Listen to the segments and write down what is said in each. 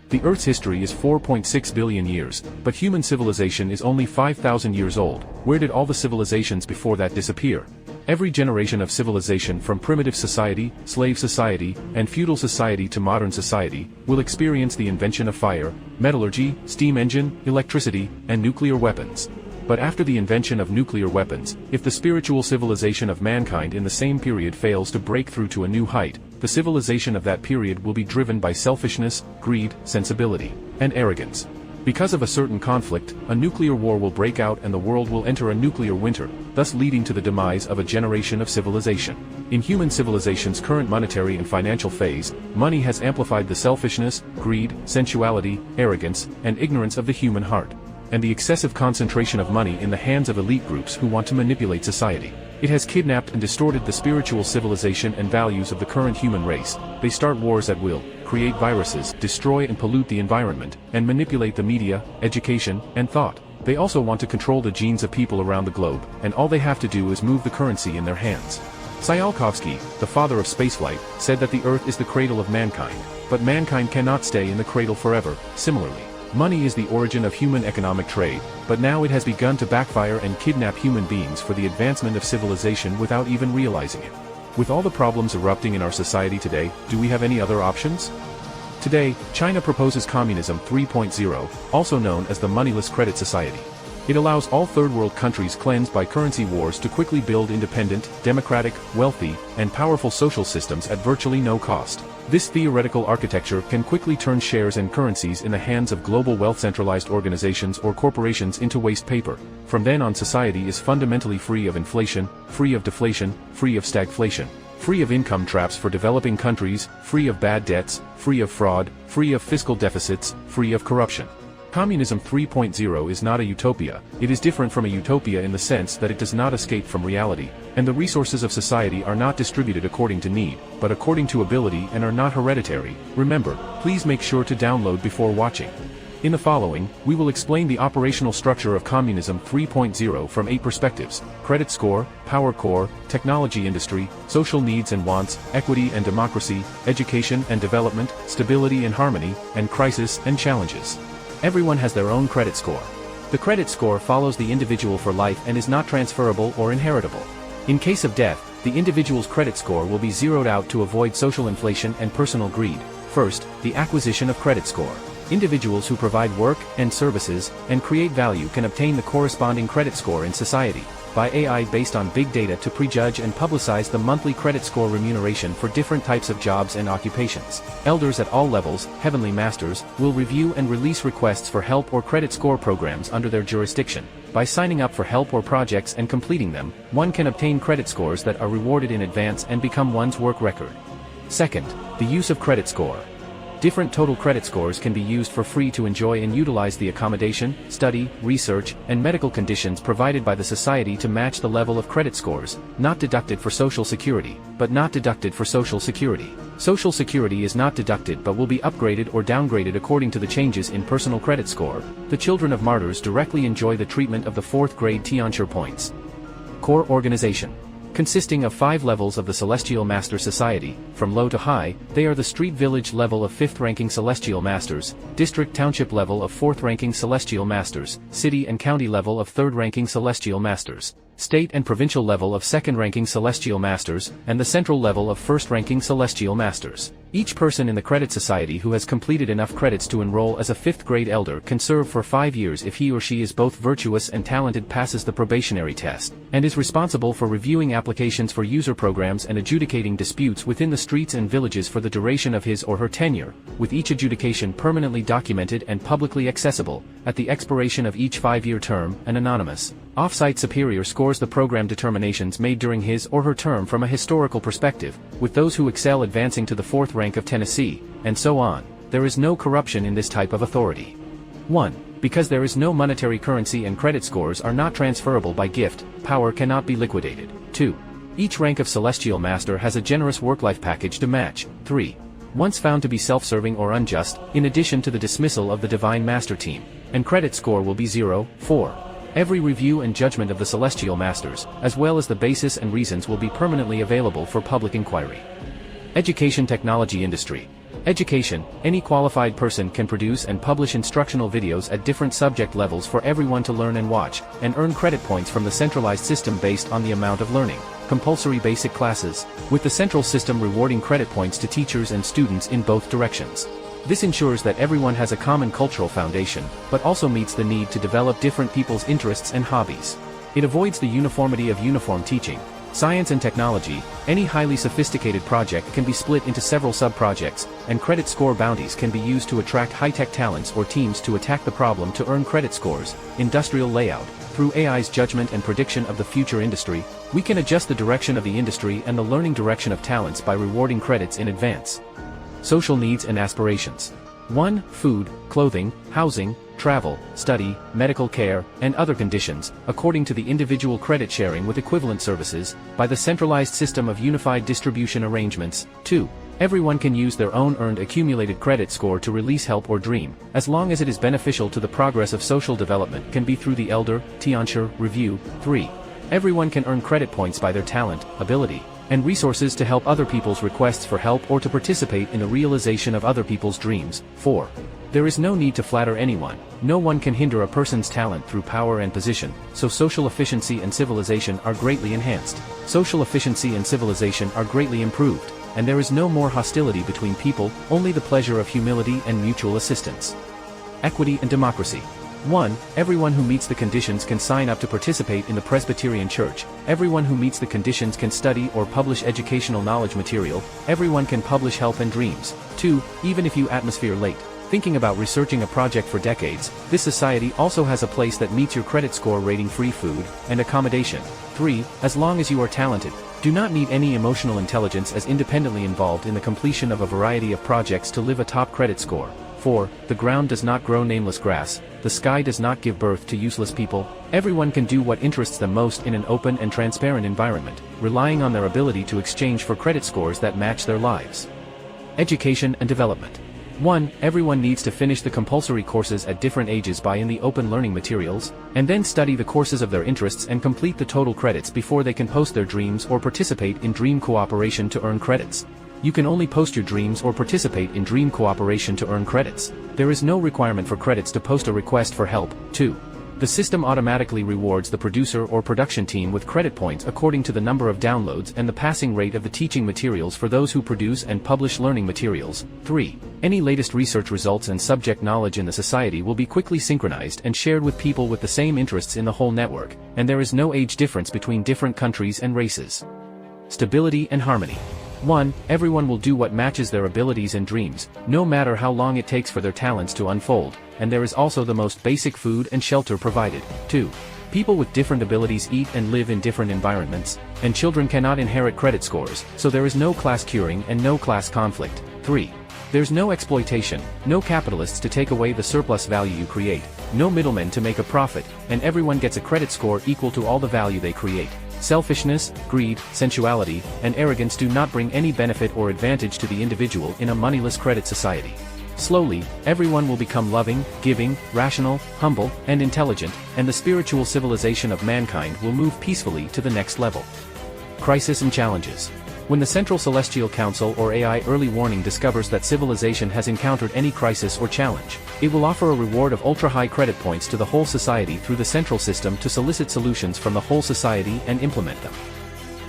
The Earth's history is 4.6 billion years, but human civilization is only 5,000 years old. Where did all the civilizations before that disappear? Every generation of civilization from primitive society, slave society, and feudal society to modern society, will experience the invention of fire, metallurgy, steam engine, electricity, and nuclear weapons. But after the invention of nuclear weapons, if the spiritual civilization of mankind in the same period fails to break through to a new height, the civilization of that period will be driven by selfishness, greed, sensibility, and arrogance. Because of a certain conflict, a nuclear war will break out and the world will enter a nuclear winter, thus leading to the demise of a generation of civilization. In human civilization's current monetary and financial phase, money has amplified the selfishness, greed, sensuality, arrogance, and ignorance of the human heart. And the excessive concentration of money in the hands of elite groups who want to manipulate society. It has kidnapped and distorted the spiritual civilization and values of the current human race. They start wars at will, create viruses, destroy and pollute the environment, and manipulate the media, education, and thought. They also want to control the genes of people around the globe, and all they have to do is move the currency in their hands. Tsiolkovsky, the father of spaceflight, said that the Earth is the cradle of mankind, but mankind cannot stay in the cradle forever. Similarly, money is the origin of human economic trade, but now it has begun to backfire and kidnap human beings for the advancement of civilization without even realizing it. With all the problems erupting in our society today, do we have any other options? Today, China proposes Communism 3.0, also known as the moneyless credit society. It allows all third-world countries cleansed by currency wars to quickly build independent, democratic, wealthy, and powerful social systems at virtually no cost. This theoretical architecture can quickly turn shares and currencies in the hands of global wealth-centralized organizations or corporations into waste paper. From then on, society is fundamentally free of inflation, free of deflation, free of stagflation, free of income traps for developing countries, free of bad debts, free of fraud, free of fiscal deficits, free of corruption. Communism 3.0 is not a utopia. It is different from a utopia in the sense that it does not escape from reality, and the resources of society are not distributed according to need, but according to ability, and are not hereditary. Remember, please make sure to download before watching. In the following, we will explain the operational structure of Communism 3.0 from 8 perspectives: credit score, power core, technology industry, social needs and wants, equity and democracy, education and development, stability and harmony, and crisis and challenges. Everyone has their own credit score. The credit score follows the individual for life and is not transferable or inheritable. In case of death, the individual's credit score will be zeroed out to avoid social inflation and personal greed. First, the acquisition of credit score. Individuals who provide work and services and create value can obtain the corresponding credit score in society by AI based on big data to prejudge and publicize the monthly credit score remuneration for different types of jobs and occupations. Elders at all levels, heavenly masters, will review and release requests for help or credit score programs under their jurisdiction. By signing up for help or projects and completing them, one can obtain credit scores that are rewarded in advance and become one's work record. Second, the use of credit score. Different total credit scores can be used for free to enjoy and utilize the accommodation, study, research, and medical conditions provided by the society to match the level of credit scores, not deducted for Social Security, but not deducted for Social Security. Social Security is not deducted but will be upgraded or downgraded according to the changes in personal credit score. The children of martyrs directly enjoy the treatment of the 4th grade Tianxia points. Core organization. Consisting of 5 levels of the Celestial Master Society, from low to high, they are the street village level of 5th ranking Celestial Masters, district township level of 4th ranking Celestial Masters, city and county level of 3rd ranking Celestial Masters, state and provincial level of 2nd ranking Celestial Masters, and the central level of 1st ranking Celestial Masters. Each person in the credit society who has completed enough credits to enroll as a 5th grade elder can serve for 5 years if he or she is both virtuous and talented, passes the probationary test, and is responsible for reviewing applications for user programs and adjudicating disputes within the streets and villages for the duration of his or her tenure, with each adjudication permanently documented and publicly accessible. At the expiration of each 5-year term, an anonymous, off-site superior scores the program determinations made during his or her term from a historical perspective, with those who excel advancing to the 4th rank of Tennessee, and so on. There is no corruption in this type of authority. 1. Because there is no monetary currency and credit scores are not transferable by gift, power cannot be liquidated. 2. Each rank of Celestial Master has a generous work-life package to match. 3. Once found to be self-serving or unjust, in addition to the dismissal of the Divine Master team, and credit score will be 0. 4. Every review and judgment of the Celestial Masters, as well as the basis and reasons, will be permanently available for public inquiry. Education technology industry. Education. Any qualified person can produce and publish instructional videos at different subject levels for everyone to learn and watch, and earn credit points from the centralized system based on the amount of learning. Compulsory basic classes, with the central system rewarding credit points to teachers and students in both directions. This ensures that everyone has a common cultural foundation, but also meets the need to develop different people's interests and hobbies. It avoids the uniformity of uniform teaching. Science and technology. Any highly sophisticated project can be split into several sub-projects, and credit score bounties can be used to attract high-tech talents or teams to attack the problem to earn credit scores. Industrial layout. Through AI's judgment and prediction of the future industry, we can adjust the direction of the industry and the learning direction of talents by rewarding credits in advance. Social needs and aspirations. 1. Food, clothing, housing, travel, study, medical care, and other conditions, according to the individual credit sharing with equivalent services, by the centralized system of unified distribution arrangements. 2. Everyone can use their own earned accumulated credit score to release help or dream, as long as it is beneficial to the progress of social development, can be through the Elder Tianshi Review. 3. Everyone can earn credit points by their talent, ability, and resources to help other people's requests for help or to participate in the realization of other people's dreams. 4. There is no need to flatter anyone. No one can hinder a person's talent through power and position, so social efficiency and civilization are greatly enhanced. Social efficiency and civilization are greatly improved, and there is no more hostility between people, only the pleasure of humility and mutual assistance. Equity and democracy. 1. Everyone who meets the conditions can sign up to participate in the Presbyterian Church. Everyone who meets the conditions can study or publish educational knowledge material. Everyone can publish help and dreams. 2. Even if you atmosphere late, thinking about researching a project for decades, this society also has a place that meets your credit score rating. Free food and accommodation. 3. As long as you are talented, do not need any emotional intelligence as independently involved in the completion of a variety of projects to live a top credit score. 4. The ground does not grow nameless grass, the sky does not give birth to useless people. Everyone can do what interests them most in an open and transparent environment, relying on their ability to exchange for credit scores that match their lives. Education and development. 1. Everyone needs to finish the compulsory courses at different ages by in the open learning materials, and then study the courses of their interests and complete the total credits before they can post their dreams or participate in dream cooperation to earn credits. You can only post your dreams or participate in dream cooperation to earn credits. There is no requirement for credits to post a request for help. 2. The system automatically rewards the producer or production team with credit points according to the number of downloads and the passing rate of the teaching materials for those who produce and publish learning materials. 3. Any latest research results and subject knowledge in the society will be quickly synchronized and shared with people with the same interests in the whole network, and there is no age difference between different countries and races. Stability and harmony. 1. Everyone will do what matches their abilities and dreams, no matter how long it takes for their talents to unfold, and there is also the most basic food and shelter provided. 2. People with different abilities eat and live in different environments, and children cannot inherit credit scores, so there is no class curing and no class conflict. 3. There's no exploitation, no capitalists to take away the surplus value you create, no middlemen to make a profit, and everyone gets a credit score equal to all the value they create. Selfishness, greed, sensuality, and arrogance do not bring any benefit or advantage to the individual in a moneyless credit society. Slowly, everyone will become loving, giving, rational, humble, and intelligent, and the spiritual civilization of mankind will move peacefully to the next level. Crisis and challenges. When the Central Celestial Council or AI Early Warning discovers that civilization has encountered any crisis or challenge, it will offer a reward of ultra-high credit points to the whole society through the central system to solicit solutions from the whole society and implement them.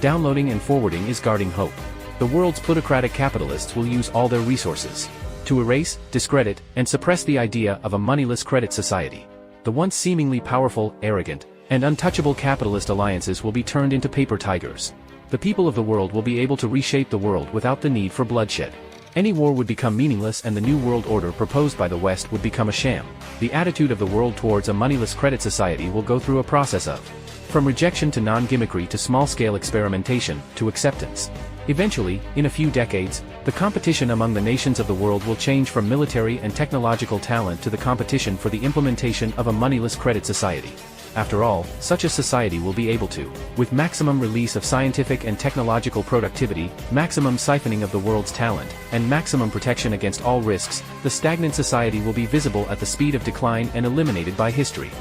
Downloading and forwarding is guarding hope. The world's plutocratic capitalists will use all their resources to erase, discredit, and suppress the idea of a moneyless credit society. The once seemingly powerful, arrogant, and untouchable capitalist alliances will be turned into paper tigers. The people of the world will be able to reshape the world without the need for bloodshed. Any war would become meaningless and the new world order proposed by the West would become a sham. The attitude of the world towards a moneyless credit society will go through a process of from rejection to non-gimmickry to small-scale experimentation, to acceptance. Eventually, in a few decades, the competition among the nations of the world will change from military and technological talent to the competition for the implementation of a moneyless credit society. After all, such a society will be able to, with maximum release of scientific and technological productivity, maximum siphoning of the world's talent, and maximum protection against all risks, the stagnant society will be visible at the speed of decline and eliminated by history.